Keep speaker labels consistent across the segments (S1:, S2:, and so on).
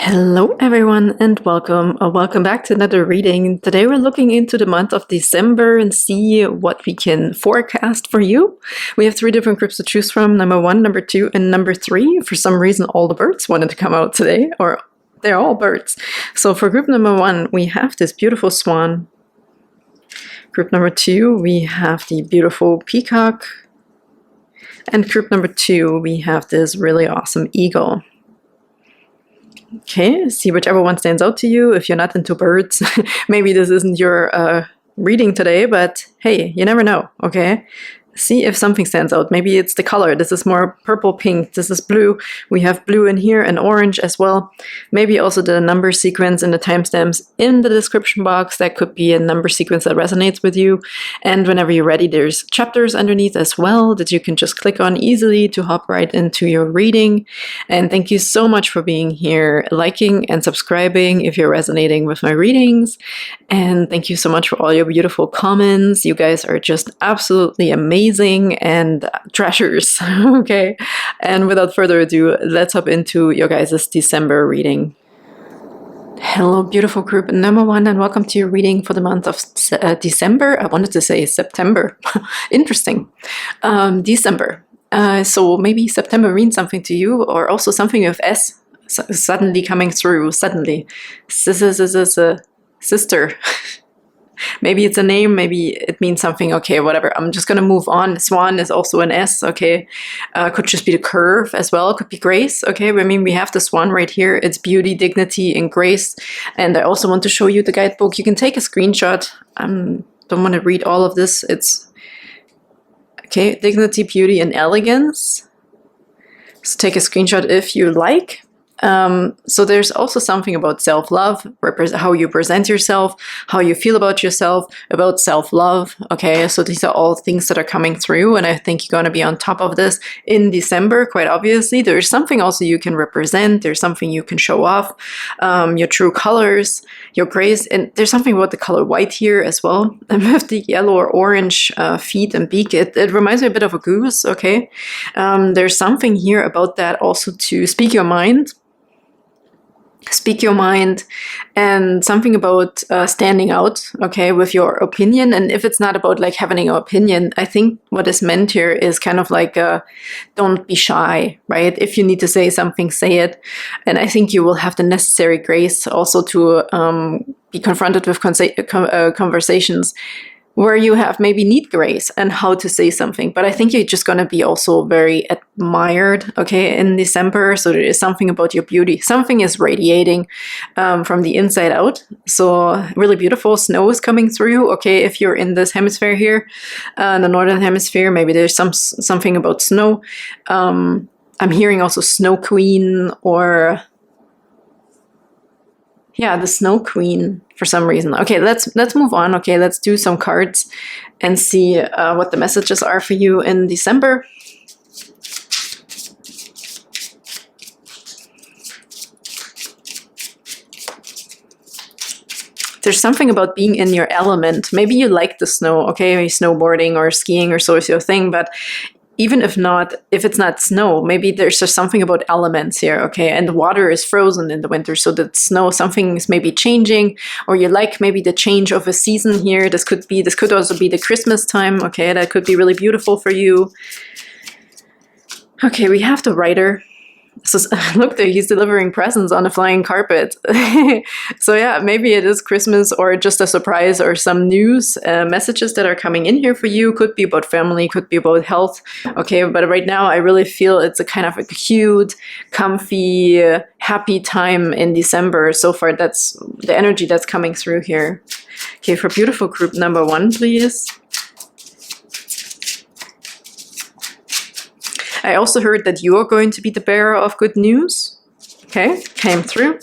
S1: Hello everyone and welcome back to another reading. Today we're looking into the month of December and see what we can forecast for you. We have 3 different groups to choose from, number 1, number 2, and number 3. For some reason all the birds wanted to come out today, or they're all birds. So for group number 1 we have this beautiful swan. Group number 2 we have the beautiful peacock. And group number 2 we have this really awesome eagle. Okay, see whichever one stands out to you. If you're not into birds, maybe this isn't your reading today, but hey, you never know, okay? See if something stands out. Maybe it's the color. This is more purple, pink. This is blue. We have blue in here and orange as well. Maybe also the number sequence and the timestamps in the description box. That could be a number sequence that resonates with you. And whenever you're ready, there's chapters underneath as well that you can just click on easily to hop right into your reading. And thank you so much for being here, liking and subscribing if you're resonating with my readings. And thank you so much for all your beautiful comments. You guys are just absolutely amazing and treasures. Okay, and without further ado, let's hop into your guys' December reading. Hello beautiful group number 1 and welcome to your reading for the month of December. I wanted to say September. Interesting. December. So maybe September means something to you, or also something with S suddenly coming through. Suddenly. Sister. Maybe it's a name, maybe it means something. Okay, whatever. I'm just gonna move on. Swan is also an S, okay. Could just be the curve as well. Could be grace, okay. I mean, we have the swan right here. It's beauty, dignity, and grace. And I also want to show you the guidebook. You can take a screenshot. I don't want to read all of this. It's okay. Dignity, beauty, and elegance. So take a screenshot if you like. So there's also something about self-love, how you present yourself, how you feel about yourself, about self-love. Okay, so these are all things that are coming through, and I think you're going to be on top of this in December, quite obviously. There's something also you can represent. There's something you can show off, your true colors, your grace, and there's something about the color white here as well. And with the yellow or orange feet and beak, it reminds me a bit of a goose, okay? There's something here about that also to speak your mind. Speak your mind, and something about standing out, okay, with your opinion. And if it's not about like having an opinion, I think what is meant here is kind of like don't be shy, right? If you need to say something, say it. And I think you will have the necessary grace also to be confronted with conversations where you have maybe need grace and how to say something. But I think you're just going to be also very admired, okay, in December. So there is something about your beauty. Something is radiating from the inside out. So really beautiful. Snow is coming through, okay, if you're in this hemisphere here, the northern hemisphere, maybe there's something about snow. I'm hearing also Snow Queen, or yeah, the Snow Queen for some reason. Okay, let's move on. Okay, let's do some cards and see what the messages are for you in December. There's something about being in your element. Maybe you like the snow, okay, snowboarding or skiing or so is your thing, but even if it's not snow, maybe there's just something about elements here, okay? And the water is frozen in the winter, so that snow, something is maybe changing, or you like maybe the change of a season here. This could also be the Christmas time, okay? That could be really beautiful for you. Okay, we have the writer. So look there, he's delivering presents on a flying carpet. So yeah, maybe it is Christmas or just a surprise or some news messages that are coming in here for you. Could be about family, could be about health. Okay, but right now I really feel it's a kind of a cute, comfy, happy time in December. So far, that's the energy that's coming through here. Okay, for beautiful group number 1, please. I also heard that you are going to be the bearer of good news. Okay, came through.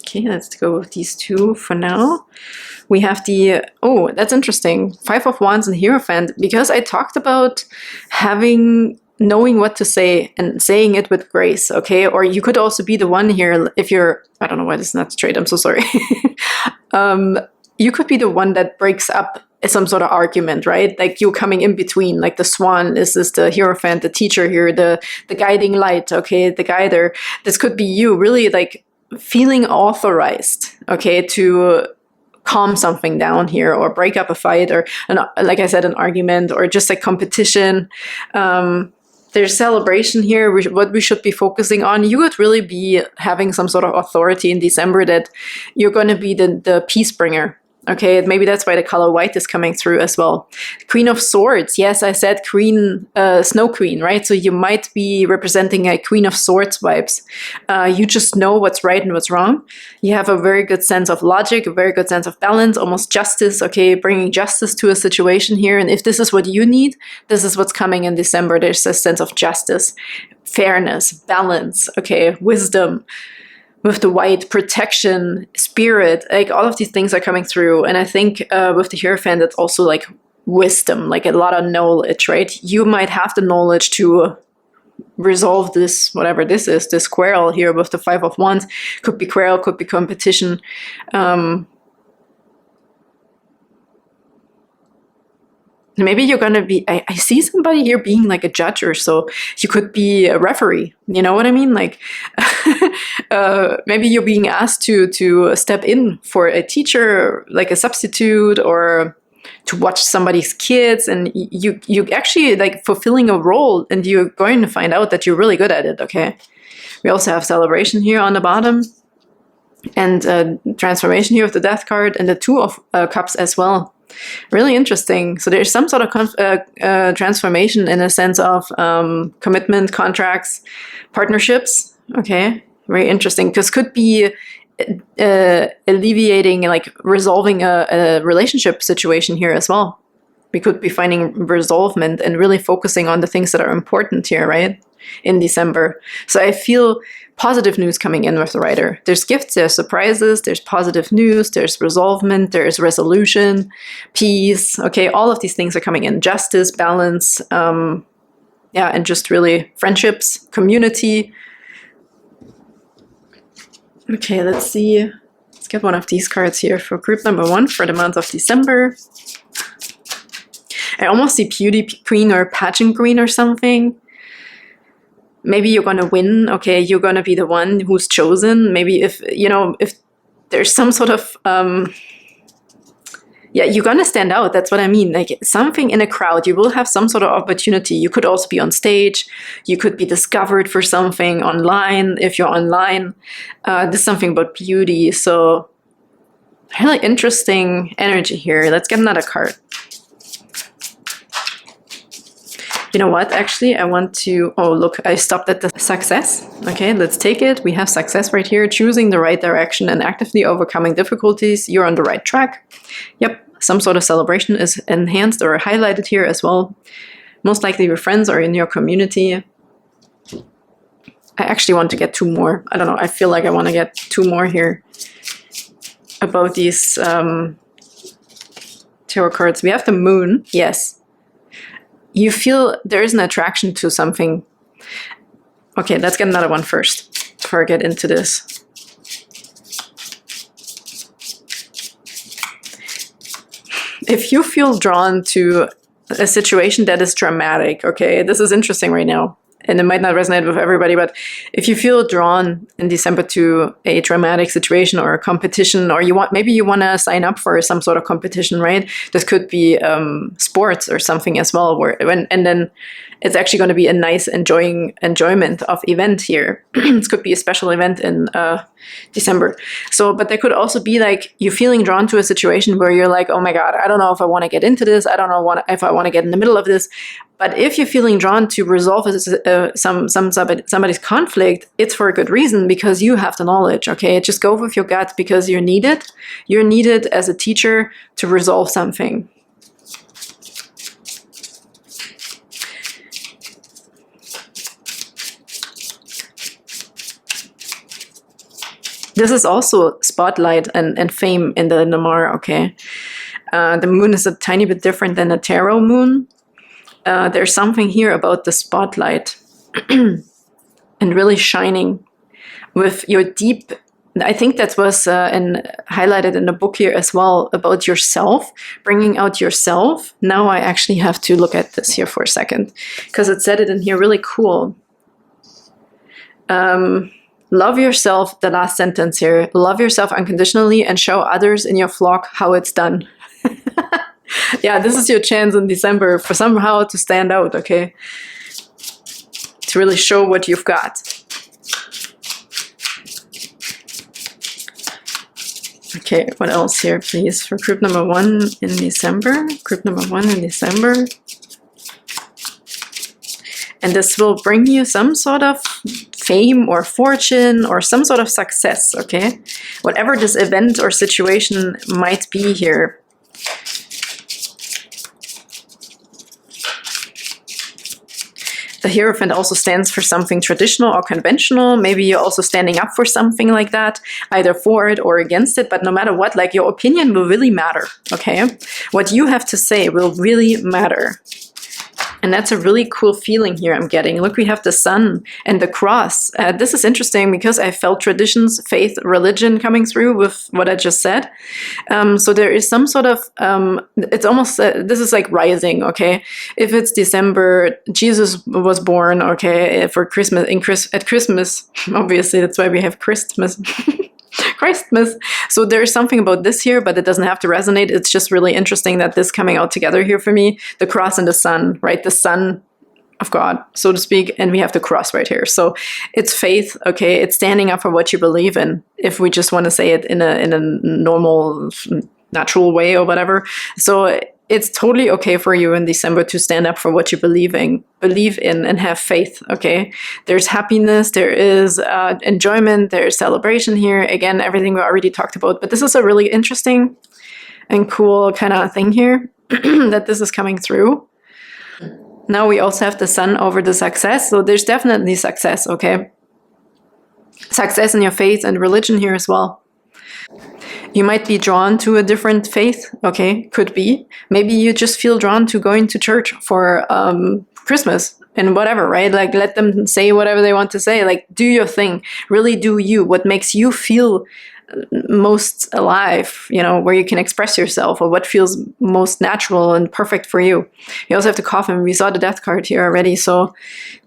S1: Okay, let's go with these 2 for now. We have the, oh, that's interesting, 5 of Wands and Hierophant, because I talked about knowing what to say and saying it with grace, okay? Or you could also be the one here, if you're, I don't know why this is not straight, I'm so sorry. You could be the one that breaks up some sort of argument, right? Like you're coming in between, like the Swan is this the Hierophant, the teacher here, the guiding light, okay, the guider. This could be you really like feeling authorized, okay, to calm something down here or break up a fight or like I said, an argument or just a competition. There's celebration here. What we should be focusing on, you would really be having some sort of authority in December, that you're going to be the peace bringer. Okay, maybe that's why the color white is coming through as well. Queen of Swords. Yes, I said queen, Snow Queen, right? So you might be representing a Queen of Swords vibes. You just know what's right and what's wrong. You have a very good sense of logic, a very good sense of balance, almost justice, okay? Bringing justice to a situation here. And if this is what you need, this is what's coming in December. There's a sense of justice, fairness, balance, okay? Wisdom. With the white, protection, spirit, like all of these things are coming through. And I think with the Hierophant, it's also like wisdom, like a lot of knowledge, right? You might have the knowledge to resolve this, whatever this is, this quarrel here with the Five of Wands. Could be quarrel, could be competition. Maybe you're going to be, I see somebody here being like a judge or so. You could be a referee. You know what I mean? Like, maybe you're being asked to step in for a teacher, like a substitute, or to watch somebody's kids. And you actually like fulfilling a role, and you're going to find out that you're really good at it, okay? We also have celebration here on the bottom. And transformation here with the Death card and the Two of Cups as well. Really interesting. So there's some sort of transformation in a sense of commitment, contracts, partnerships. Okay, very interesting. Because could be alleviating, like resolving a relationship situation here as well. We could be finding resolvement and really focusing on the things that are important here, right? In December. So I feel positive news coming in with the Rider. There's gifts, there's surprises, there's positive news, there's resolvement, there's resolution, peace. Okay, all of these things are coming in. Justice, balance, and just really friendships, community. Okay, let's see. Let's get one of these cards here for group number 1 for the month of December. I almost see Beauty Queen or Pageant Queen or something. Maybe you're going to win, okay? You're going to be the one who's chosen. Maybe if there's some sort of, you're going to stand out. That's what I mean. Like something in a crowd, you will have some sort of opportunity. You could also be on stage. You could be discovered for something online. If you're online, there's something about beauty. So really interesting energy here. Let's get another card. You know what, actually, I want to, oh, look, I stopped at the success. Okay, let's take it. We have success right here, choosing the right direction and actively overcoming difficulties. You're on the right track. Yep, some sort of celebration is enhanced or highlighted here as well. Most likely your friends are in your community. I actually want to get 2 more. I don't know, I feel like I want to get 2 more here about these tarot cards. We have the Moon, yes. You feel there is an attraction to something. Okay, let's get another one first before I get into this. If you feel drawn to a situation that is dramatic, okay, this is interesting right now. And it might not resonate with everybody, but if you feel drawn in December to a dramatic situation or a competition, or maybe you want to sign up for some sort of competition, right? This could be sports or something as well, and then it's actually going to be a nice enjoyment of event here. This could be a special event in December. So, but there could also be like you feeling drawn to a situation where you're like, oh my God, I don't know if I want to get into this. I don't know if I want to get in the middle of this. But if you're feeling drawn to resolve somebody's conflict, it's for a good reason, because you have the knowledge, okay? Just go with your gut, because you're needed. You're needed as a teacher to resolve something. This is also spotlight and fame in the Lenormand, okay? The moon is a tiny bit different than a tarot moon. There's something here about the spotlight and really shining with your deep I think that was highlighted in the book here as well, about yourself, bringing out yourself. Now I actually have to look at this here for a second, because it said it in here really cool. Love yourself, the last sentence here. Love yourself unconditionally and show others in your flock how it's done. Yeah, this is your chance in December for somehow to stand out, okay? To really show what you've got. Okay, what else here, please? For group number 1 in December. Group number 1 in December. And this will bring you some sort of fame or fortune or some sort of success, okay? Whatever this event or situation might be here. The Hierophant also stands for something traditional or conventional. Maybe you're also standing up for something like that, either for it or against it. But no matter what, like, your opinion will really matter, okay? What you have to say will really matter. And that's a really cool feeling here I'm getting. Look, we have the sun and the cross. This is interesting because I felt traditions, faith, religion coming through with what I just said. So there is some sort of, it's almost, this is like rising, okay? If it's December, Jesus was born, okay, for Christmas, at Christmas, obviously, that's why we have Christmas. Christmas. So there's something about this here, but it doesn't have to resonate. It's just really interesting that this coming out together here for me. The cross and the sun, right? The sun of God, so to speak, and we have the cross right here. So it's faith, okay? It's standing up for what you believe in, if we just want to say it in a normal, natural way or whatever. So it's totally okay for you in December to stand up for what you believe in and have faith, okay? There's happiness, there is enjoyment, there's celebration here. Again, everything we already talked about. But this is a really interesting and cool kind of thing here, that this is coming through. Now we also have the sun over the success. So there's definitely success, okay? Success in your faith and religion here as well. You might be drawn to a different faith, okay, could be. Maybe you just feel drawn to going to church for Christmas and whatever, right? Like, let them say whatever they want to say. Like, do your thing. Really do you. What makes you feel most alive, you know, where you can express yourself, or what feels most natural and perfect for you. You also have the coffin. We saw the death card here already. So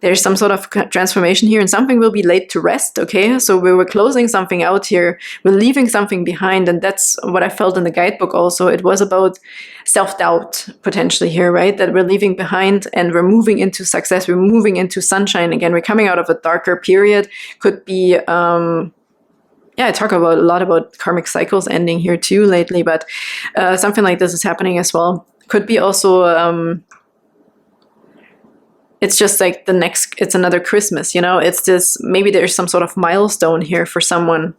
S1: there's some sort of transformation here, and something will be laid to rest, okay? So we were closing something out here. We're leaving something behind, and that's what I felt in the guidebook also. It was about self-doubt potentially here, right? That we're leaving behind and we're moving into success. We're moving into sunshine again. We're coming out of a darker period. Could be, yeah, I talk a lot about karmic cycles ending here too lately, but something like this is happening as well. Could be also, it's just like it's another Christmas, you know? It's this, maybe there's some sort of milestone here for someone.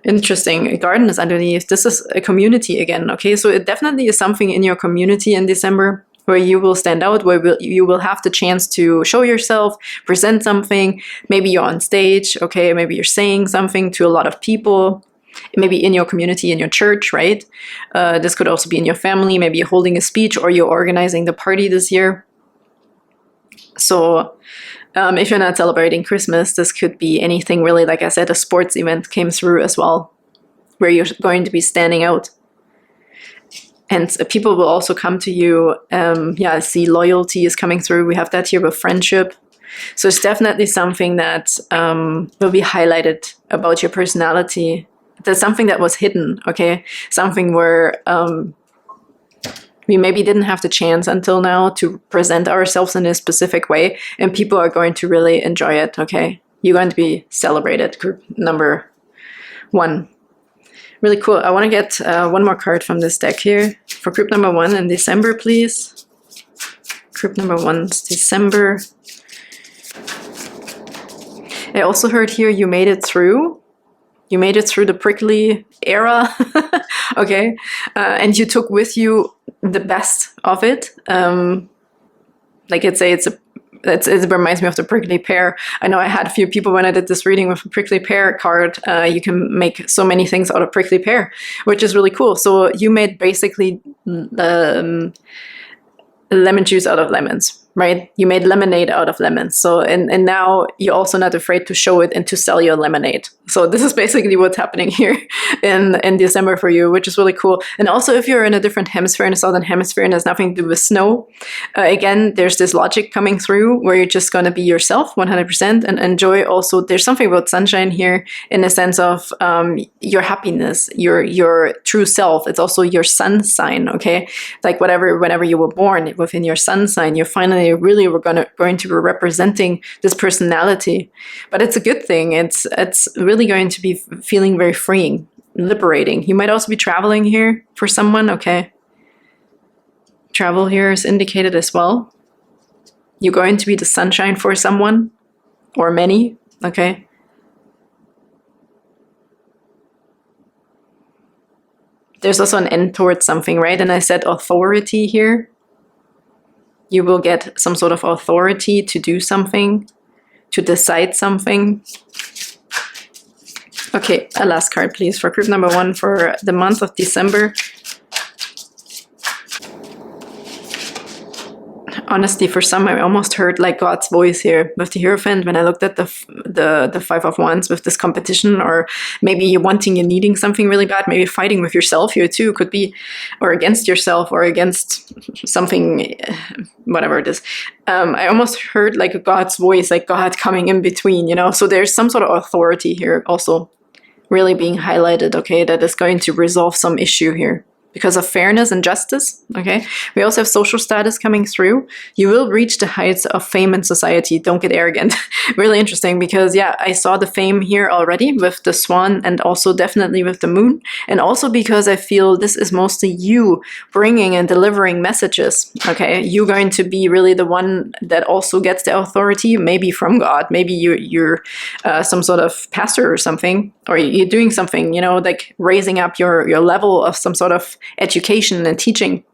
S1: Interesting. A garden is underneath. This is a community again, okay? So it definitely is something in your community in December where you will stand out, where you will have the chance to show yourself, present something. Maybe you're on stage, okay? Maybe you're saying something to a lot of people, maybe in your community, in your church, right? This could also be in your family. Maybe you're holding a speech, or you're organizing the party this year. So if you're not celebrating Christmas, this could be anything really. Like I said, a sports event came through as well, where you're going to be standing out. And people will also come to you. Yeah, I see loyalty is coming through. We have that here with friendship. So it's definitely something that will be highlighted about your personality. There's something that was hidden, okay? Something where we maybe didn't have the chance until now to present ourselves in a specific way. And people are going to really enjoy it, okay? You're going to be celebrated, group number 1. Really cool. I want to get one more card from this deck here for group number 1 in December, please. Group number 1's December. I also heard here you made it through. You made it through the prickly era, okay? And you took with you the best of it. Like I'd say it reminds me of the prickly pear. I know I had a few people when I did this reading with a prickly pear card. You can make so many things out of prickly pear, which is really cool. So you made basically lemon juice out of lemons. right? You made lemonade out of lemons. So, and now you're also not afraid to show it and to sell your lemonade. So this is basically what's happening here in December for you, which is really cool. And also if you're in a different hemisphere, in the southern hemisphere, and has nothing to do with snow, again, there's this logic coming through where you're just going to be yourself 100% and enjoy. Also, there's something about sunshine here in the sense of your happiness, your true self. It's also your sun sign, okay? Like whenever you were born within your sun sign, you're finally really we're going to be representing this personality. But it's a good thing. It's really going to be feeling very freeing, liberating. You might also be traveling here for someone, okay? Travel here is indicated as well. You're going to be the sunshine for someone or many, okay? There's also an end towards something, right? And I said authority here. You will get some sort of authority to do something, to decide something. Okay, a last card, please, for group number 1 for the month of December. Honestly, for some, I almost heard like God's voice here with the Hierophant when I looked at the 5 of Wands with this competition, or maybe you're wanting, you're needing something really bad, maybe fighting with yourself here too, could be, or against yourself, or against something, whatever it is. I almost heard like a God's voice, like God coming in between, you know? So there's some sort of authority here also really being highlighted, okay, that is going to resolve some issue here. Because of fairness and justice, okay? We also have social status coming through. You will reach the heights of fame in society. Don't get arrogant. Really interesting because, yeah, I saw the fame here already with the Swan and also definitely with the Moon. And also because I feel this is mostly you bringing and delivering messages, okay? You're going to be really the one that also gets the authority, maybe from God. Maybe you're some sort of pastor or something, or you're doing something, you know, like raising up your level of some sort of education and teaching.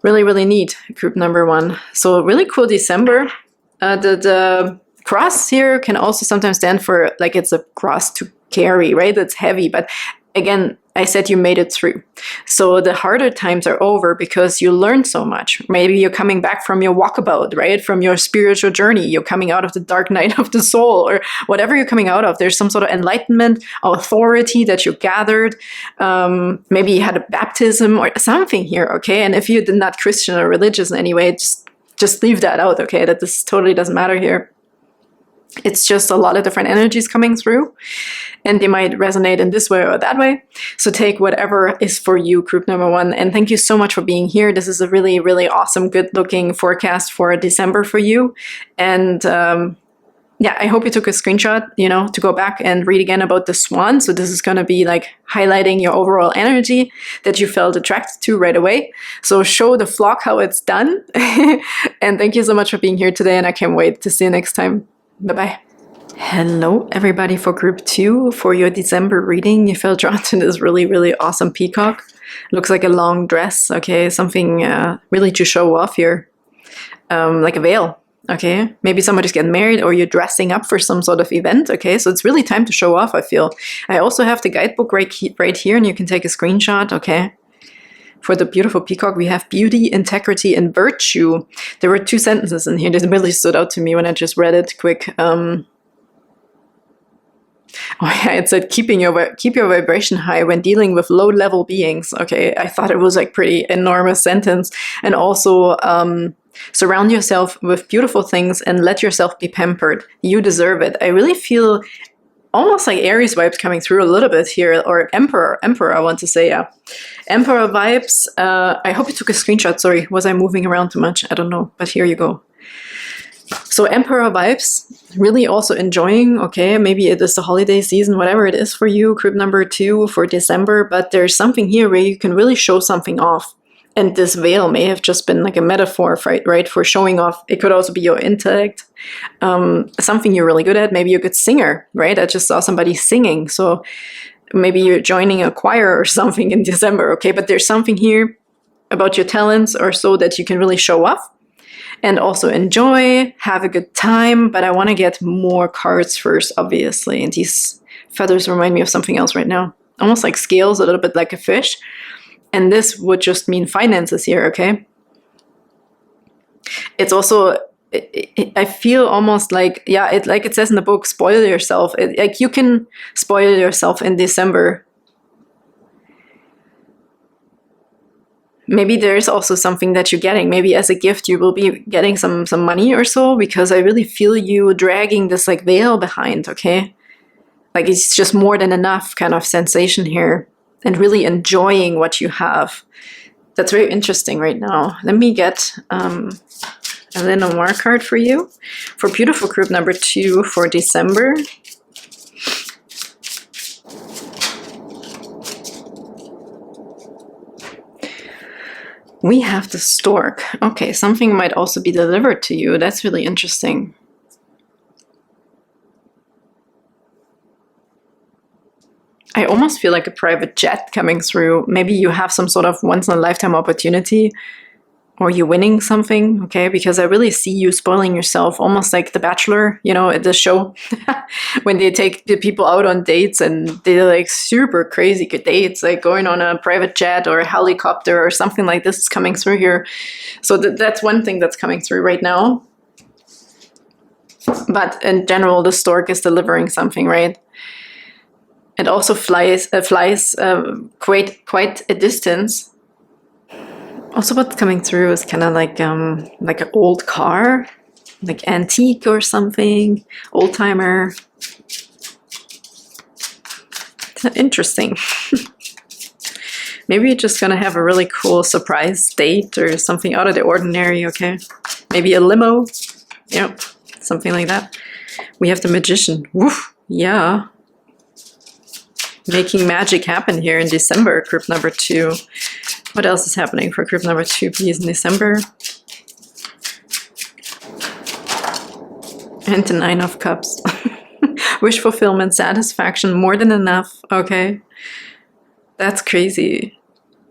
S1: Really, really neat, group number 1. So really cool December. The cross here can also sometimes stand for, like, it's a cross to carry, right? It's heavy, but again, I said you made it through. So the harder times are over because you learned so much. Maybe you're coming back from your walkabout, right? From your spiritual journey. You're coming out of the dark night of the soul, or whatever you're coming out of. There's some sort of enlightenment, authority that you gathered. Maybe you had a baptism or something here, okay? And if you're not Christian or religious in any way, just leave that out, okay? That this totally doesn't matter here. It's just a lot of different energies coming through, and they might resonate in this way or that way. So take whatever is for you, group number 1. And thank you so much for being here. This is a really, really awesome, good looking forecast for December for you. And yeah, I hope you took a screenshot, you know, to go back and read again about the Swan. So this is going to be like highlighting your overall energy that you felt attracted to right away. So show the flock how it's done. And thank you so much for being here today. And I can't wait to see you next time. Bye-bye. Hello, everybody, for group 2 for your December reading. You felt drawn to this really, really awesome peacock. Looks like a long dress, okay? Something really to show off here, like a veil, okay? Maybe somebody's getting married or you're dressing up for some sort of event, okay? So it's really time to show off, I feel. I also have the guidebook right here, and you can take a screenshot, okay? For the beautiful peacock, we have beauty, integrity, and virtue. There were 2 sentences in here that really stood out to me when I just read it quick. Oh yeah, it said keep your vibration high when dealing with low-level beings. Okay, I thought it was like pretty enormous sentence. And also surround yourself with beautiful things and let yourself be pampered. You deserve it. I really feel almost like Aries vibes coming through a little bit here, or Emperor, I want to say, yeah. Emperor vibes. I hope you took a screenshot. Sorry, was I moving around too much? I don't know, but here you go. So Emperor vibes, really also enjoying, okay, maybe it is the holiday season, whatever it is for you, group number 2 for December, but there's something here where you can really show something off. And this veil may have just been like a metaphor, right, for showing off. It could also be your intellect, something you're really good at. Maybe you're a good singer, right? I just saw somebody singing. So maybe you're joining a choir or something in December, okay? But there's something here about your talents or so that you can really show off and also enjoy, have a good time. But I want to get more cards first, obviously. And these feathers remind me of something else right now. Almost like scales, a little bit like a fish. And this would just mean finances here, okay? It's also, I feel almost like, yeah, like it says in the book, spoil yourself. Like you can spoil yourself in December. Maybe there's also something that you're getting. Maybe as a gift, you will be getting some money or so, because I really feel you dragging this like veil behind, okay? Like it's just more than enough kind of sensation here, and really enjoying what you have. That's very interesting right now. Let me get a Lenormand card for you for beautiful group number 2 for December. We have the stork. Okay, something might also be delivered to you. That's really interesting. I almost feel like a private jet coming through. Maybe you have some sort of once-in-a-lifetime opportunity, or you're winning something, okay? Because I really see you spoiling yourself, almost like The Bachelor, you know, at the show, when they take the people out on dates and they're like super crazy good dates, like going on a private jet or a helicopter or something like this is coming through here. So that's one thing that's coming through right now. But in general, the stork is delivering something, right? It also flies quite a distance. Also, what's coming through is kind of like an old car, like antique or something, old timer. Interesting. Maybe you're just gonna have a really cool surprise date or something out of the ordinary. Okay, maybe a limo. Yep, something like that. We have the magician. Woof. Yeah. Making magic happen here in December, group number 2. What else is happening for group number 2, please, in December? And the 9 of Cups. Wish fulfillment, satisfaction, more than enough. Okay. That's crazy.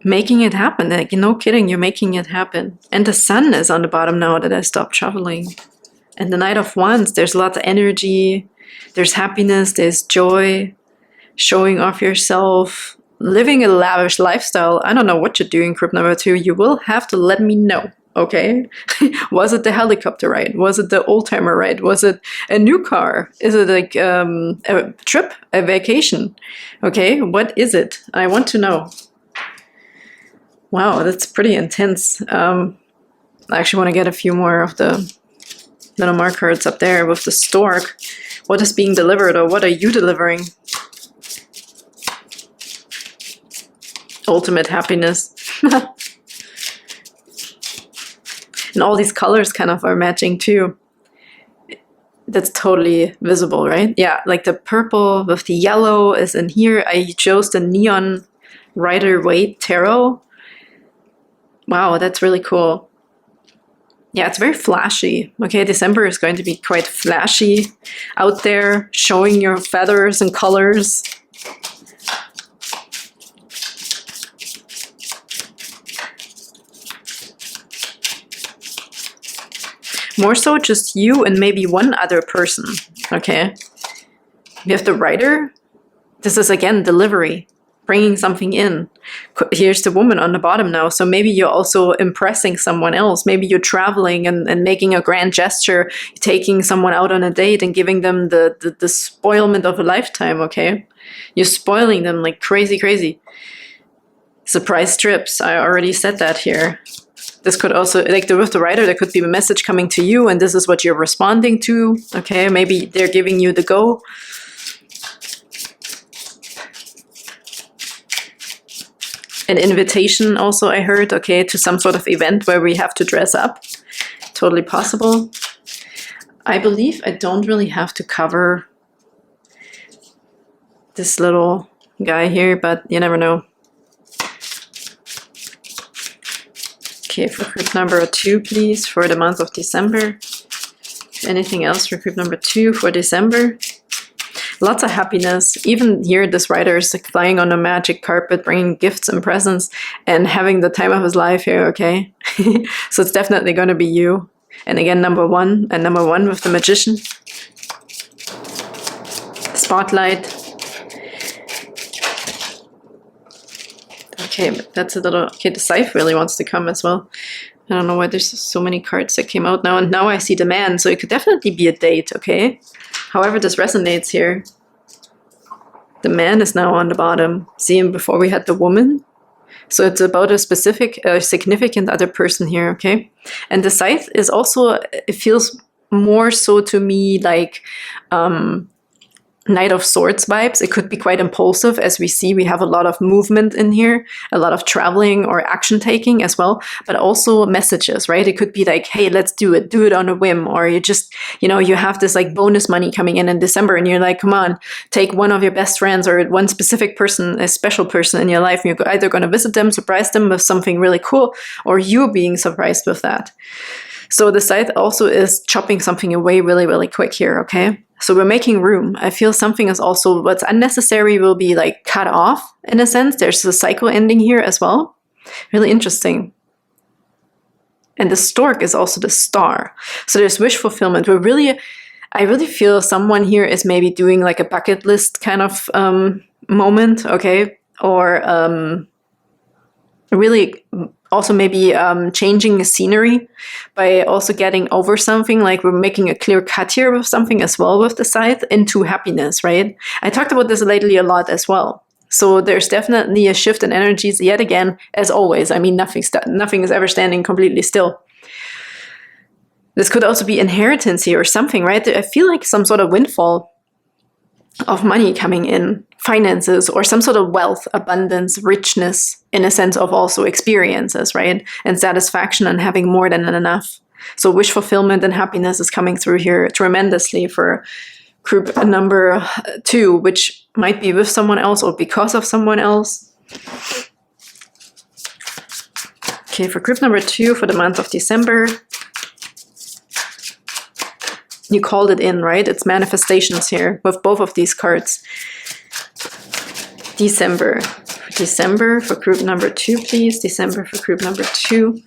S1: Making it happen. Like, no kidding, you're making it happen. And the sun is on the bottom now that I stopped traveling. And the Knight of Wands, there's lots of energy. There's happiness, there's joy. Showing off yourself, living a lavish lifestyle. I don't know what you're doing, group number 2. You will have to let me know, okay? Was it the helicopter ride? Was it the old-timer ride? Was it a new car? Is it like a trip, a vacation? Okay, what is it? I want to know. Wow, that's pretty intense. I actually want to get a few more of the Lenormand cards up there with the stork. What is being delivered, or what are you delivering? Ultimate happiness. And all these colors kind of are matching too. That's totally visible, right? Yeah, like the purple with the yellow is in here. I chose the neon Rider-Waite tarot. Wow, that's really cool. Yeah, it's very flashy. Okay, December is going to be quite flashy out there, showing your feathers and colors. More so just you and maybe one other person, okay? We have the Rider. This is, again, delivery, bringing something in. Here's the woman on the bottom now. So maybe you're also impressing someone else. Maybe you're traveling and making a grand gesture, taking someone out on a date and giving them the spoilment of a lifetime, okay? You're spoiling them like crazy, crazy. Surprise trips, I already said that here. This could also, like with the Rider, there could be a message coming to you and this is what you're responding to. Okay, maybe they're giving you the go. An invitation also, I heard, okay, to some sort of event where we have to dress up. Totally possible. I believe I don't really have to cover this little guy here, but you never know. Okay, for group number 2, please, for the month of December. Anything else for group number 2 for December? Lots of happiness. Even here, this Rider is like flying on a magic carpet, bringing gifts and presents, and having the time of his life here, okay? So it's definitely going to be you. And again, number 1, and number 1 with the Magician. Spotlight. Okay, but that's a little... Okay, the Scythe really wants to come as well. I don't know why there's so many cards that came out now, and now I see the man, so it could definitely be a date, okay? However this resonates here. The man is now on the bottom. See, before we had the woman. So it's about a specific, significant other person here, okay? And the scythe is also, it feels more so to me like Knight of Swords vibes. It could be quite impulsive. As we see, we have a lot of movement in here, a lot of traveling or action taking as well, but also messages, right? It could be like, hey, let's do it on a whim. Or you just, you know, you have this like bonus money coming in December and you're like, come on, take one of your best friends or one specific person, a special person in your life. And you're either going to visit them, surprise them with something really cool, or you being surprised with that. So the scythe also is chopping something away really, really quick here, okay? So we're making room. I feel something is also, what's unnecessary will be like cut off in a sense. There's a cycle ending here as well. Really interesting. And the stork is also the star. So there's wish fulfillment. I really feel someone here is maybe doing like a bucket list kind of moment, okay? Or really also maybe changing the scenery by also getting over something, like we're making a clear cut here with something as well with the scythe into happiness, right? I talked about this lately a lot as well. So there's definitely a shift in energies yet again, as always. I mean, nothing is ever standing completely still. This could also be inheritance here or something, right? I feel like some sort of windfall of money coming in, finances, or some sort of wealth, abundance, richness, in a sense of also experiences, right? And satisfaction and having more than enough. So wish fulfillment and happiness is coming through here tremendously for group number 2, which might be with someone else or because of someone else. Okay, for group number 2 for the month of December. You called it in, right? It's manifestations here with both of these cards. December. December for group number 2, please. December for group number 2.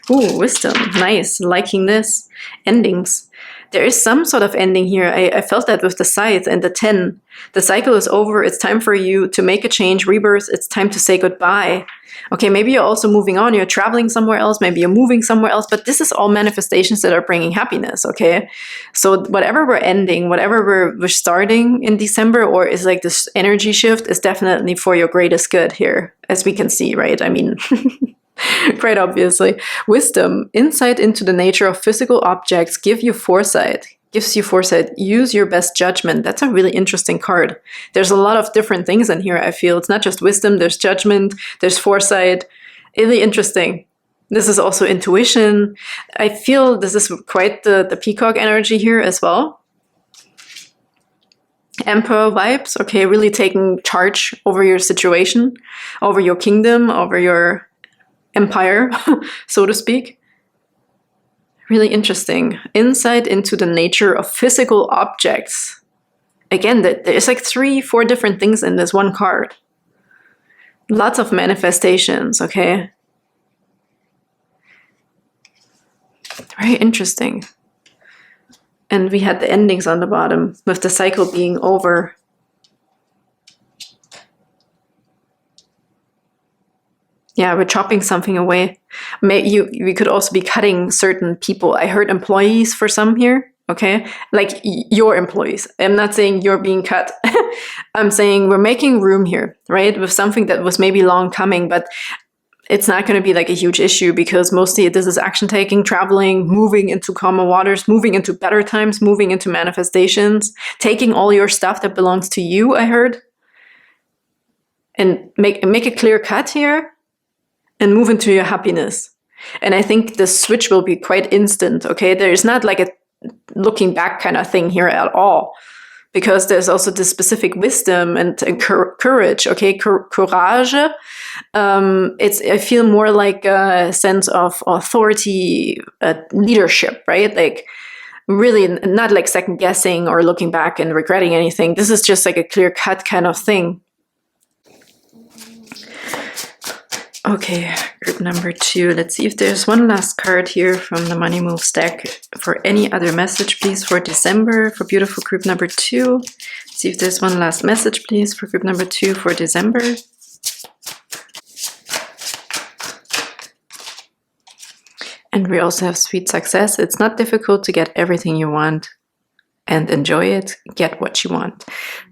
S1: Ooh, wisdom. Nice. Liking this. Endings. There is some sort of ending here. I felt that with the scythe and the 10. The cycle is over. It's time for you to make a change, rebirth. It's time to say goodbye. Okay, maybe you're also moving on. You're traveling somewhere else. Maybe you're moving somewhere else. But this is all manifestations that are bringing happiness, okay? So whatever we're ending, whatever we're starting in December, or is like this energy shift, is definitely for your greatest good here, as we can see, right? I mean... Quite obviously. Wisdom, insight into the nature of physical objects, gives you foresight. Use your best judgment. That's a really interesting card. There's a lot of different things in here, I feel. It's not just wisdom, there's judgment, there's foresight. Really interesting. This is also intuition. I feel this is quite the peacock energy here as well. Emperor vibes, okay, really taking charge over your situation, over your kingdom, over your empire, so to speak. Really interesting. Insight into the nature of physical objects. Again, there's like 3-4 different things in this one card. Lots of manifestations, okay? Very interesting. And we had the endings on the bottom, with the cycle being over. Yeah, we're chopping something away. We could also be cutting certain people. I heard employees for some here, okay? Like your employees. I'm not saying you're being cut. I'm saying we're making room here, right? With something that was maybe long coming, but it's not going to be like a huge issue because mostly this is action taking, traveling, moving into calmer waters, moving into better times, moving into manifestations, taking all your stuff that belongs to you, I heard. And make a clear cut here. And move into your happiness. And I think the switch will be quite instant, okay? There is not like a looking back kind of thing here at all. Because there's also this specific wisdom and courage, okay? Courage. I feel more like a sense of authority, leadership, right? Like really not like second guessing or looking back and regretting anything. This is just like a clear cut kind of thing. Okay, group number 2. Let's see if there's one last card here from the Money Move stack for any other message, please, for December, for beautiful group number 2. Let's see if there's one last message, please, for group number 2 for December. And we also have sweet success. It's not difficult to get everything you want and enjoy it, get what you want.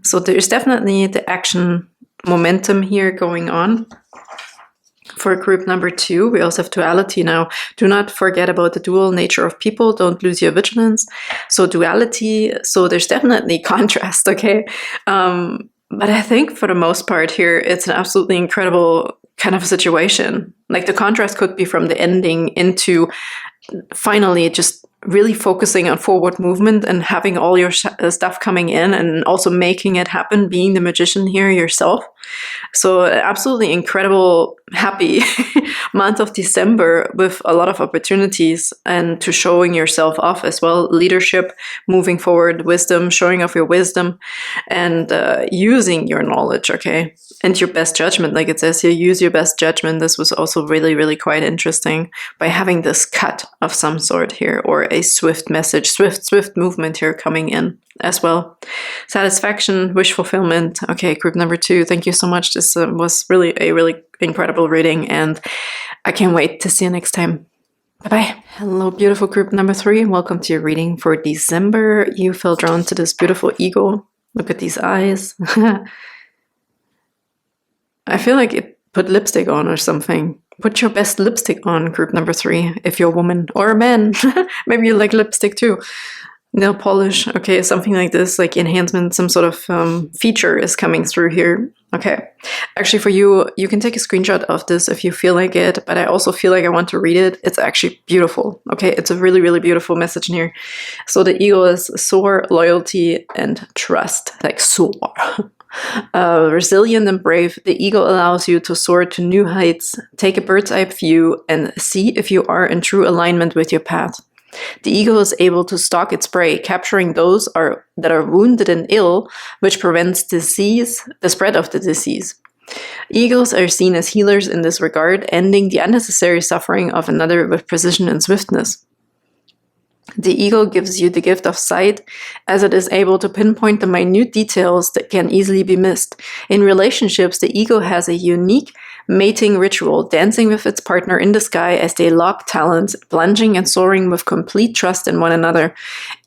S1: So there's definitely the action momentum here going on. For group number 2, we also have duality now. Do not forget about the dual nature of people. Don't lose your vigilance. So duality, so there's definitely contrast, okay? But I think for the most part here, it's an absolutely incredible kind of situation. Like the contrast could be from the ending into finally just really focusing on forward movement and having all your stuff coming in and also making it happen, being the magician here yourself. So absolutely incredible, happy month of December with a lot of opportunities and to showing yourself off as well. Leadership, moving forward, wisdom, showing off your wisdom and using your knowledge, okay? And your best judgment, like it says here, use your best judgment. This was also really, really quite interesting by having this cut of some sort here or a swift message, swift movement here coming in as well. Satisfaction, wish fulfillment. Okay, group number 2, thank you so much. This was really a really incredible reading and I can't wait to see you next time. Bye-bye. Hello, beautiful group number 3. Welcome to your reading for December. You fell drawn to this beautiful eagle. Look at these eyes. I feel like it put lipstick on or something. Put your best lipstick on, group number 3, if you're a woman or a man. Maybe you like lipstick too. Nail polish, okay, something like this, like enhancement, some sort of feature is coming through here. Okay, actually for you, you can take a screenshot of this if you feel like it, but I also feel like I want to read it. It's actually beautiful, okay? It's a really, really beautiful message in here. So the eagle is soar, loyalty, and trust, like soar. Resilient and brave, the eagle allows you to soar to new heights, take a bird's eye view, and see if you are in true alignment with your path. The eagle is able to stalk its prey, capturing those that are wounded and ill, which prevents disease, the spread of the disease. Eagles are seen as healers in this regard, ending the unnecessary suffering of another with precision and swiftness. The eagle gives you the gift of sight, as it is able to pinpoint the minute details that can easily be missed. In relationships, the eagle has a unique mating ritual, dancing with its partner in the sky as they lock talons, plunging and soaring with complete trust in one another.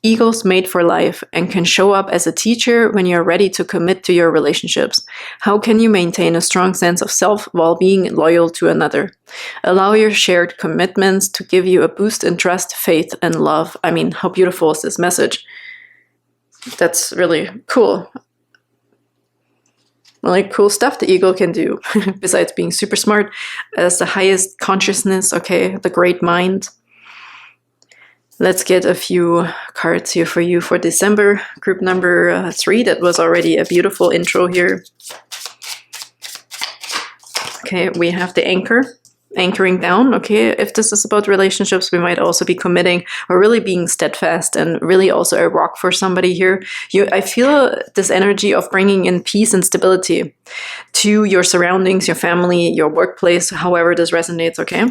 S1: Eagles mate for life and can show up as a teacher when you're ready to commit to your relationships. How can you maintain a strong sense of self while being loyal to another? Allow your shared commitments to give you a boost in trust, faith, and love. I mean, how beautiful is this message? That's really cool. Like cool stuff the eagle can do, besides being super smart, as the highest consciousness, okay, the great mind. Let's get a few cards here for you for December, group number 3. That was already a beautiful intro here. Okay, we have the anchoring down. Okay, if this is about relationships, we might also be committing or really being steadfast and really also a rock for somebody here. I feel this energy of bringing in peace and stability to your surroundings, your family, your workplace, however this resonates, okay?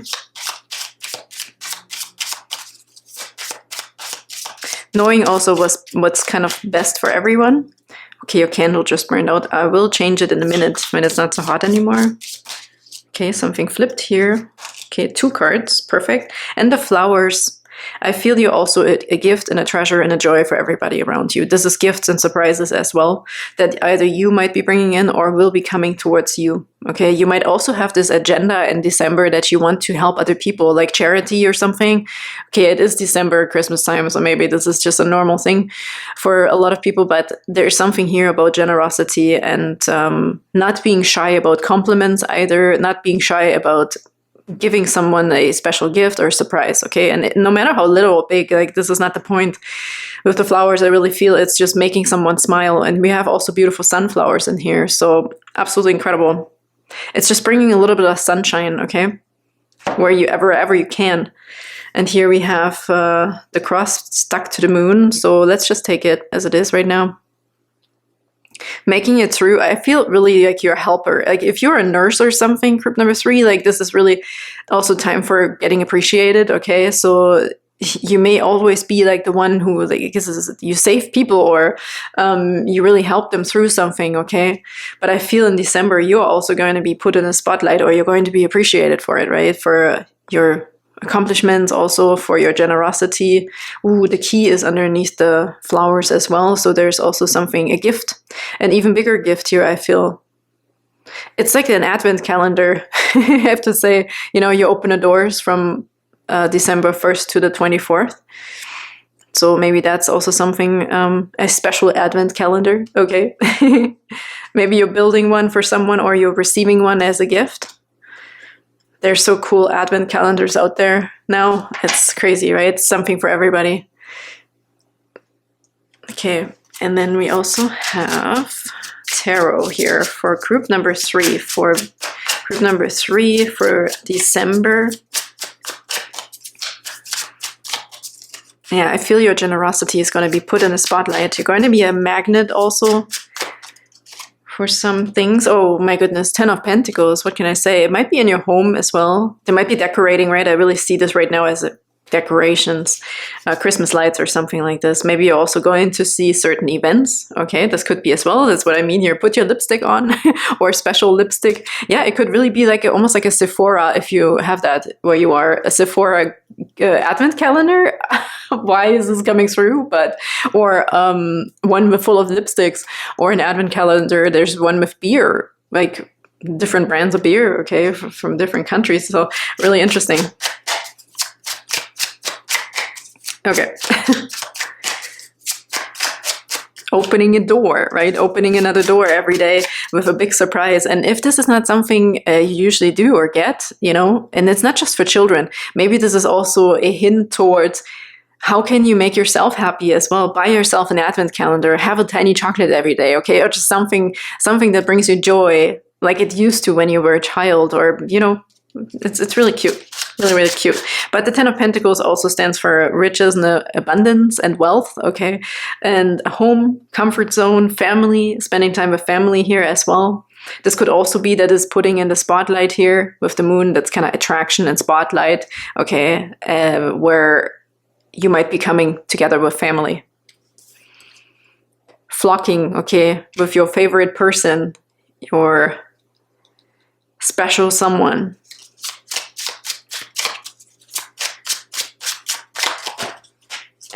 S1: Knowing also what's kind of best for everyone. Okay, your candle just burned out. I will change it in a minute when it's not so hot anymore. Okay, something flipped here. Okay, 2 cards, perfect. And the flowers. I feel you also a gift and a treasure and a joy for everybody around you. This is gifts and surprises as well that either you might be bringing in or will be coming towards you. Okay, you might also have this agenda in December that you want to help other people, like charity or something. Okay, it is December, Christmas time, so maybe this is just a normal thing for a lot of people, but there's something here about generosity and not being shy about compliments either, not being shy about giving someone a special gift or surprise, okay? And no matter how little or big, like this is not the point. With the flowers, I really feel it's just making someone smile. And we have also beautiful sunflowers in here, so absolutely incredible. It's just bringing a little bit of sunshine, okay? Wherever you can. And here we have the cross stuck to the moon, so let's just take it as it is right now. Making it through, I feel really like you're a helper. Like if you're a nurse or something, group number 3, like this is really also time for getting appreciated, okay? So you may always be like the one who, like, I guess you save people or you really help them through something, okay? But I feel in December, you're also going to be put in a spotlight or you're going to be appreciated for it, right? For your accomplishments, also for your generosity. Ooh, the key is underneath the flowers as well. So there's also something, a gift, an even bigger gift here, I feel. It's like an advent calendar, I have to say. You know, you open the doors from December 1st to the 24th. So maybe that's also something, a special advent calendar, okay? Maybe you're building one for someone or you're receiving one as a gift. There's so cool advent calendars out there now. It's crazy, right? It's something for everybody. Okay, and then we also have tarot here for group number 3. For group number 3 for December. Yeah, I feel your generosity is going to be put in the spotlight. You're going to be a magnet also for some things. Oh my goodness, 10 of Pentacles. What can I say? It might be in your home as well. They might be decorating, right? I really see this right now as decorations, Christmas lights or something like this. Maybe you're also going to see certain events. Okay, this could be as well. That's what I mean here. Put your lipstick on or special lipstick. Yeah, it could really be like almost like a Sephora if you have that where you are. A Sephora advent calendar. Why is this coming through? But or one with full of lipsticks, or an advent calendar. There's one with beer, like different brands of beer. Okay, from different countries. So really interesting. Okay. Opening a door, right? Opening another door every day with a big surprise. And if this is not something you usually do or get, you know, and it's not just for children, maybe this is also a hint towards how can you make yourself happy as well? Buy yourself an advent calendar, have a tiny chocolate every day, okay? Or just something that brings you joy like it used to when you were a child, or, you know, it's really cute. Really, really cute. But the 10 of Pentacles also stands for riches and abundance and wealth, okay? And a home, comfort zone, family, spending time with family here as well. This could also be that is putting in the spotlight here with the moon. That's kind of attraction and spotlight, okay? Where you might be coming together with family. Flocking, okay, with your favorite person, your special someone.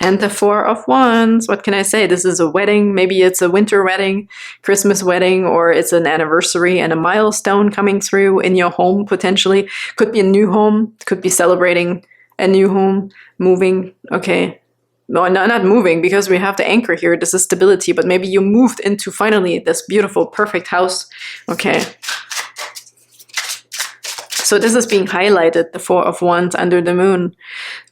S1: And the 4 of Wands, what can I say? This is a wedding. Maybe it's a winter wedding, Christmas wedding, or it's an anniversary and a milestone coming through in your home, potentially. Could be a new home. Could be celebrating a new home, moving, okay. No, not moving, because we have the anchor here. This is stability, but maybe you moved into finally this beautiful, perfect house, okay. So this is being highlighted, the 4 of Wands under the moon.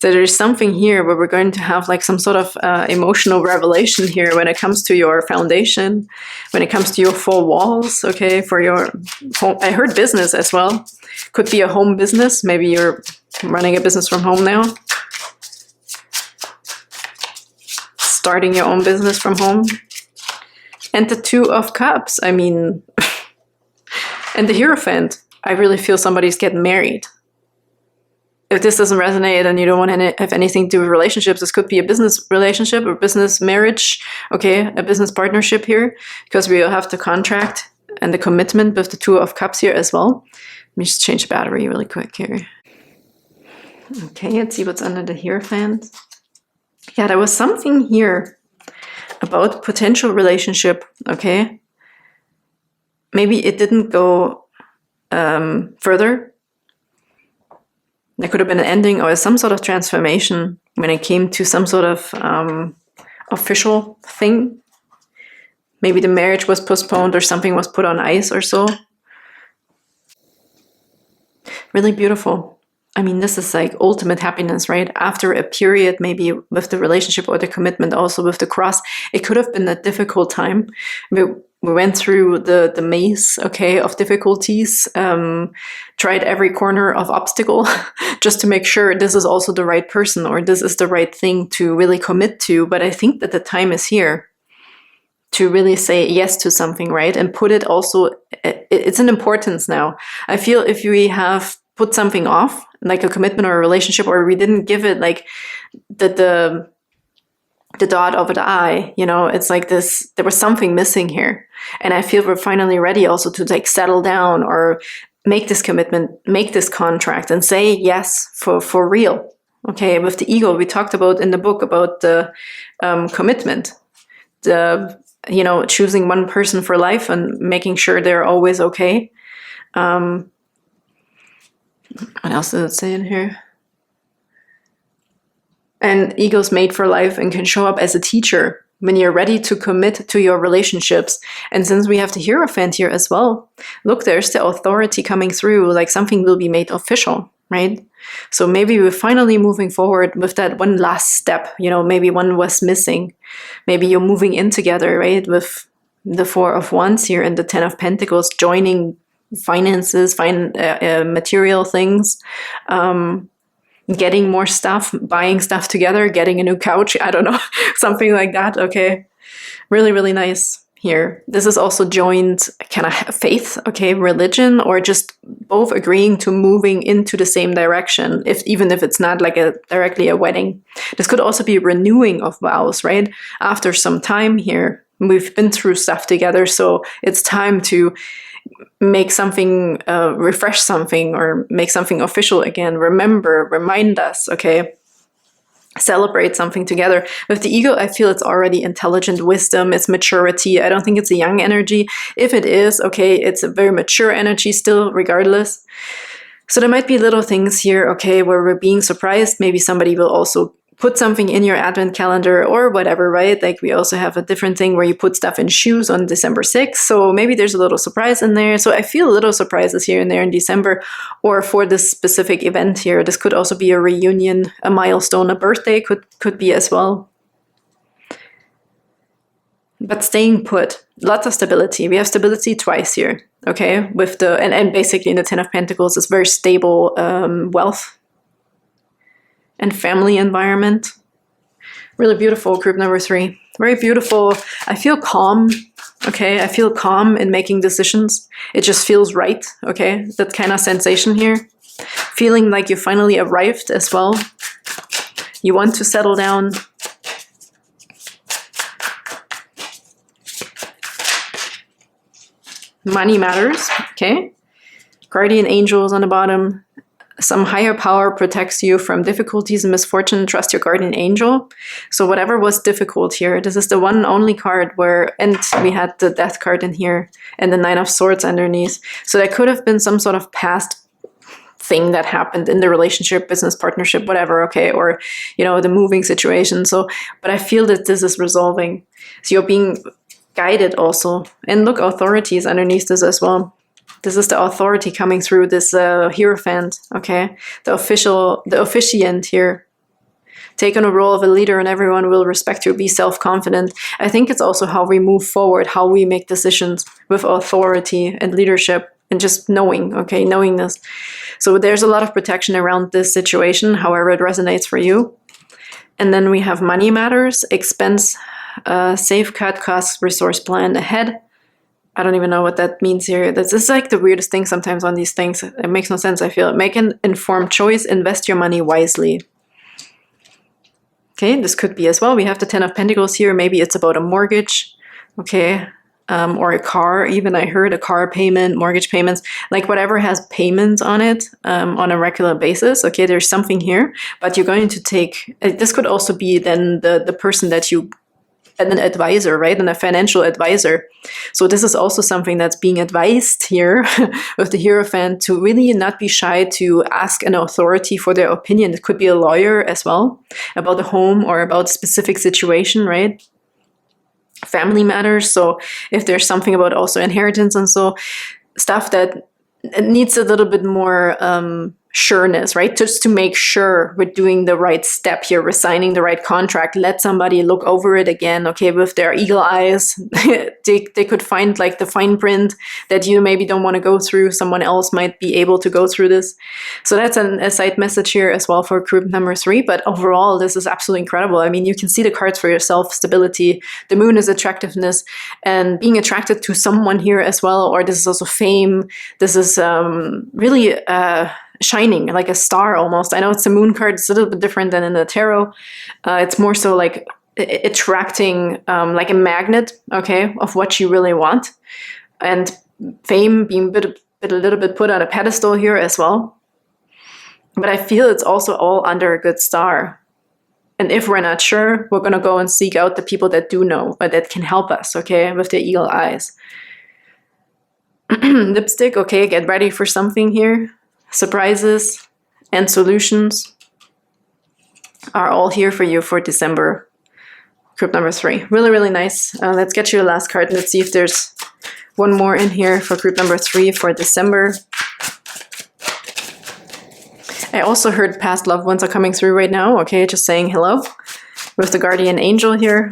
S1: So there's something here where we're going to have like some sort of emotional revelation here when it comes to your foundation, when it comes to your 4 walls, okay, for your home. I heard business as well. Could be a home business. Maybe you're running a business from home now. Starting your own business from home. And the 2 of Cups, I mean, and the Hierophant. I really feel somebody's getting married. If this doesn't resonate and you don't want to have anything to do with relationships, this could be a business relationship or business marriage, okay, a business partnership here, because we will have the contract and the commitment with the 2 of Cups here as well. Let me just change the battery really quick here. Okay, let's see what's under the Hierophant. Yeah, there was something here about potential relationship, okay? Maybe it didn't go further. There could have been an ending or some sort of transformation when it came to some sort of official thing. Maybe the marriage was postponed or something was put on ice or so. Really beautiful. I mean, this is like ultimate happiness, right? After a period, maybe with the relationship or the commitment, also with the cross, it could have been a difficult time. We went through the maze, okay, of difficulties, tried every corner of obstacle just to make sure this is also the right person or this is the right thing to really commit to. But I think that the time is here to really say yes to something, right? And put it also, it's an importance now. I feel if we have put something off, like a commitment or a relationship, or we didn't give it like the dot over the I, you know, it's like this, there was something missing here. And I feel we're finally ready also to like settle down or make this commitment, make this contract, and say yes for real. Okay, with the ego, we talked about in the book about the commitment, the choosing one person for life and making sure they're always okay. What else does it say in here? And ego's made for life and can show up as a teacher when you're ready to commit to your relationships. And since we have the Hierophant here as well, look, there's the authority coming through, like something will be made official, right? So maybe we're finally moving forward with that one last step, maybe one was missing. Maybe you're moving in together, right? With the Four of Wands here and the Ten of Pentacles, joining finances, material things, getting more stuff, buying stuff together, getting a new couch, I don't know, something like that, okay? Really, really nice here. This is also joined kind of faith, okay, religion, or just both agreeing to moving into the same direction, even if it's not like directly a wedding. This could also be renewing of vows, right? After some time here, we've been through stuff together, so it's time to make something, refresh something, or make something official again. Remember, remind us, okay? Celebrate something together. With the ego, I feel it's already intelligent wisdom, it's maturity. I don't think it's a young energy. If it is, okay, it's a very mature energy still, regardless. So there might be little things here, okay, where we're being surprised. Maybe somebody will also put something in your advent calendar or whatever, right? Like we also have a different thing where you put stuff in shoes on December 6th. So maybe there's a little surprise in there. So I feel little surprises here and there in December, or for this specific event here. This could also be a reunion, a milestone, a birthday could be as well. But staying put, lots of stability. We have stability twice here, okay? With the and basically in the Ten of Pentacles is very stable wealth and family environment. Really beautiful, group number 3. Very beautiful. I feel calm, okay? I feel calm in making decisions. It just feels right, okay? That kind of sensation here. Feeling like you finally arrived as well. You want to settle down. Money matters, okay? Guardian angels on the bottom. Some higher power protects you from difficulties and misfortune. Trust your guardian angel. So whatever was difficult here, this is the one and only card where, and we had the Death card in here and the Nine of Swords underneath. So there could have been some sort of past thing that happened in the relationship, business partnership, whatever, okay, or, the moving situation. So, but I feel that this is resolving. So you're being guided also. And look, authorities underneath this as well. This is the authority coming through this Hierophant, okay? The officiant here. Take on a role of a leader and everyone will respect you. Be self-confident. I think it's also how we move forward, how we make decisions with authority and leadership and just knowing, okay? Knowing this. So there's a lot of protection around this situation, however it resonates for you. And then we have money matters, expense, safe cut costs, resource plan ahead. I don't even know what that means here. This is like the weirdest thing sometimes on these things. It makes no sense, I feel. Make an informed choice. Invest your money wisely. Okay, this could be as well. We have the Ten of Pentacles here. Maybe it's about a mortgage, okay, or a car. Even I heard a car payment, mortgage payments, like whatever has payments on it on a regular basis. Okay, there's something here, but you're going to take, this could also be then the person that you, an advisor, right? And a financial advisor. So this is also something that's being advised here with the Hierophant, to really not be shy to ask an authority for their opinion. It could be a lawyer as well, about the home or about a specific situation, right? Family matters. So if there's something about also inheritance and so stuff that needs a little bit more sureness, right? Just to make sure we're doing the right step here, we're signing the right contract. Let somebody look over it again, okay, with their eagle eyes. they could find like the fine print that you maybe don't want to go through. Someone else might be able to go through this. So that's a side message here as well for group number 3. But overall, this is absolutely incredible. I mean, you can see the cards for yourself. Stability, the moon is attractiveness, and being attracted to someone here as well. Or this is also fame. This is really shining like a star almost. I know it's a moon card. It's a little bit different than in the tarot. It's more so like attracting like a magnet, okay, of what you really want. And fame being a bit a little bit put on a pedestal here as well. But I feel it's also all under a good star. And if we're not sure, we're going to go and seek out the people that do know, or that can help us, okay, with their eagle eyes. Lipstick, okay, get ready for something here. Surprises and solutions are all here for you for December. Group number 3. Really, really nice. Let's get you a last card. Let's see if there's one more in here for group number 3 for December. I also heard past loved ones are coming through right now. Okay, just saying hello with the guardian angel here.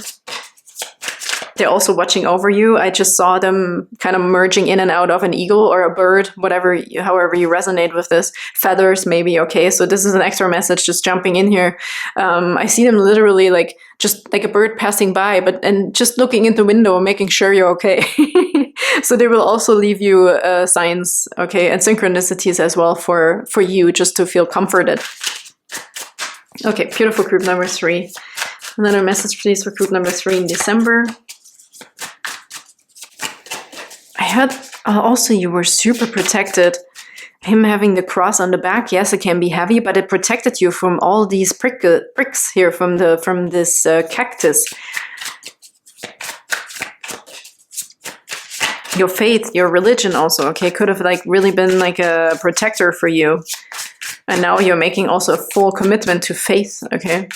S1: They're also watching over you. I just saw them kind of merging in and out of an eagle or a bird, whatever, however you resonate with this. Feathers, maybe, okay? So this is an extra message just jumping in here. I see them literally like, just like a bird passing by, and just looking in the window, making sure you're okay. So they will also leave you signs, okay, and synchronicities as well for you, just to feel comforted. Okay, beautiful group number 3. Another message, please, for group number 3 in December. I heard also you were super protected. Him having the cross on the back, yes, it can be heavy, but it protected you from all these pricks here from this cactus. Your faith, your religion also, okay, could have like really been like a protector for you. And now you're making also a full commitment to faith, okay?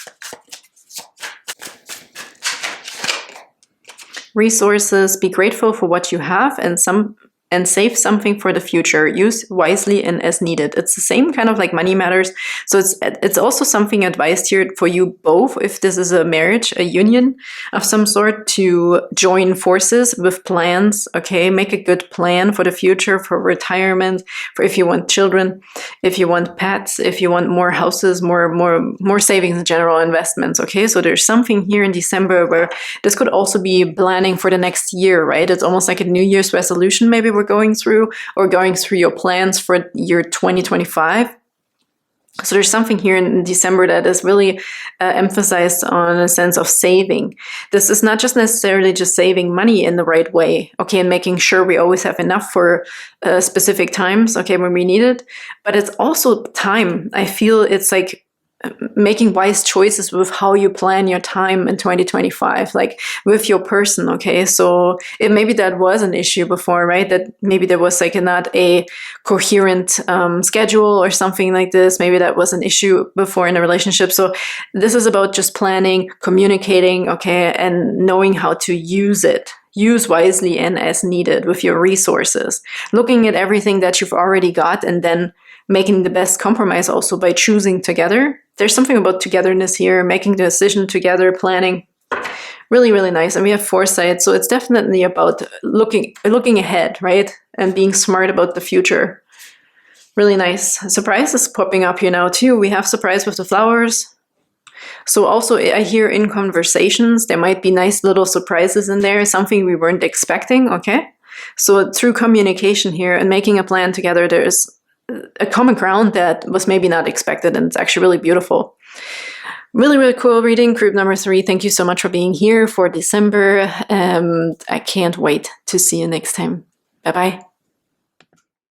S1: Resources, be grateful for what you have and save something for the future. Use wisely and as needed. It's the same kind of like money matters. So it's also something advised here for you both, if this is a marriage, a union of some sort, to join forces with plans, okay? Make a good plan for the future, for retirement, for if you want children, if you want pets, if you want more houses, more savings in general, investments, okay? So there's something here in December where this could also be planning for the next year, right? It's almost like a New Year's resolution maybe we're going through, or going through your plans for year 2025. So there's something here in December that is really emphasized on a sense of saving. This is not just necessarily just saving money in the right way, okay, and making sure we always have enough for specific times, okay, when we need it, but it's also time. I feel it's like making wise choices with how you plan your time in 2025, like with your person, okay? So maybe that was an issue before, right? That maybe there was like not a coherent schedule or something like this. Maybe that was an issue before in a relationship. So this is about just planning, communicating, okay, and knowing how to use it. Use wisely and as needed with your resources. Looking at everything that you've already got and then making the best compromise also by choosing together. There's something about togetherness here, making the decision together, planning. Really, really nice. And we have foresight. So it's definitely about looking ahead, right? And being smart about the future. Really nice. Surprises popping up here now too. We have surprise with the flowers. So also I hear in conversations, there might be nice little surprises in there, something we weren't expecting, okay? So through communication here and making a plan together, there's a common ground that was maybe not expected, and it's actually really beautiful. Really, really cool reading, group number 3. Thank you so much for being here for December. I can't wait to see you next time. Bye-bye.